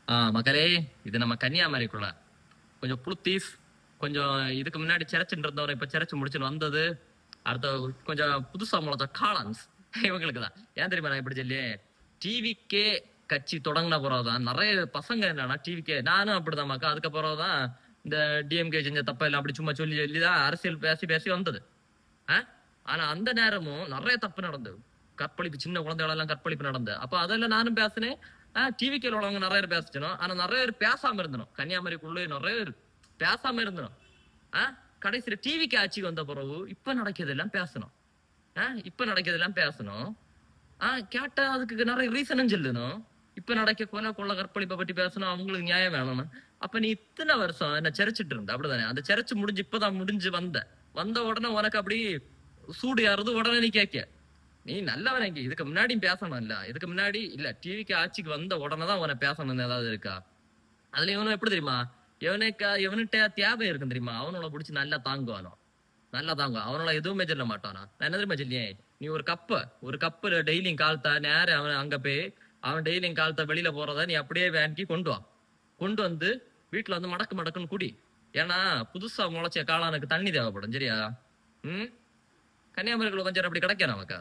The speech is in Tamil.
மக்களே, இது நம்ம கன்னியாகுமரிக்குள்ள கொஞ்சம் புளுத்தீஸ், கொஞ்சம் இதுக்கு முன்னாடி சிறைச்சுட்டு இருந்தவரை இப்ப சிறைச்சு முடிச்சுன்னு வந்தது. அடுத்த கொஞ்சம் புதுசா முளைச்ச காளான்ஸ் இவங்களுக்கு தான். ஏன் தெரியுமா நான் இப்படி சொல்லி டிவிக்கே கட்சி தொடங்கின பிறகுதான் நிறைய பசங்க என்னன்னா டிவிக்கே, நானும் அப்படிதான் மக்கா. அதுக்கப்புறம் தான் இந்த டிஎம்கே செஞ்ச தப்ப எல்லாம் அப்படி சும்மா சொல்லி சொல்லிதான் அரசியல் பேசி பேசி வந்தது. ஆனா அந்த நேரமும் நிறைய தப்பு நடந்தது. கற்பழிப்பு, சின்ன குழந்தைகளெல்லாம் கற்பழிப்பு நடந்தது. அப்ப அதெல்லாம் நானும் பேசினேன். டிவிக்கு உள்ளவங்க நிறைய பேர் பேசிச்சணும். ஆனா நிறைய பேர் பேசாம இருந்தணும். கன்னியாகுமரிக்குள்ளே நிறைய பேர் பேசாம இருந்தணும். கடைசியில டிவிக்கு ஆட்சிக்கு வந்த பிறகு இப்ப நடக்கிறதெல்லாம் பேசணும். இப்ப நடக்கிறதெல்லாம் பேசணும். கேட்டா அதுக்கு நிறைய ரீசனும் சொல்லணும். இப்ப நடக்க கொலை கொள்ள கற்பழிப்பை பற்றி பேசணும், அவங்களுக்கு நியாயம் வேணும்னு. அப்ப நீ இத்தனை வருஷம் என்ன சிறைச்சிட்டு இருந்த அப்படிதானே? அந்த சிறைச்சு முடிஞ்சு இப்பதான் முடிஞ்சு வந்த உடனே உனக்கு அப்படி சூடு யாருது உடனே நீ கேட்க, நீ நல்லவன். இதுக்கு முன்னாடியும் பேசணும் இல்ல, இதுக்கு முன்னாடி இல்ல டிவிக்கு ஆட்சிக்கு வந்த உடனே தான் உன பேசணும்னு ஏதாவது இருக்கா? அதுல இவனும் எப்படி தெரியுமா, இவனுட்ட தேவை இருக்கும் தெரியுமா, அவனோட பிடிச்சி நல்லா தாங்குவானோ, நல்லா தாங்குவான். அவனோட எதுவுமே சொல்ல மாட்டானா. நான் என்ன தெரியுமா சொல்லியே, நீ ஒரு கப்பு டெய்லியும் காலத்தா நேரம் அவன் அங்க போய் அவன் டெய்லியும் காலத்தா வெளியில போறத நீ அப்படியே வேன்கி கொண்டு வந்து வீட்டுல வந்து மடக்குன்னு குடி. ஏன்னா புதுசா முளைச்ச காளானுக்கு தண்ணி தேவைப்படும். சரியா? கன்னியாகுமரிக்குள்ள கொஞ்சம் அப்படி கிடைக்கும் நமக்கா.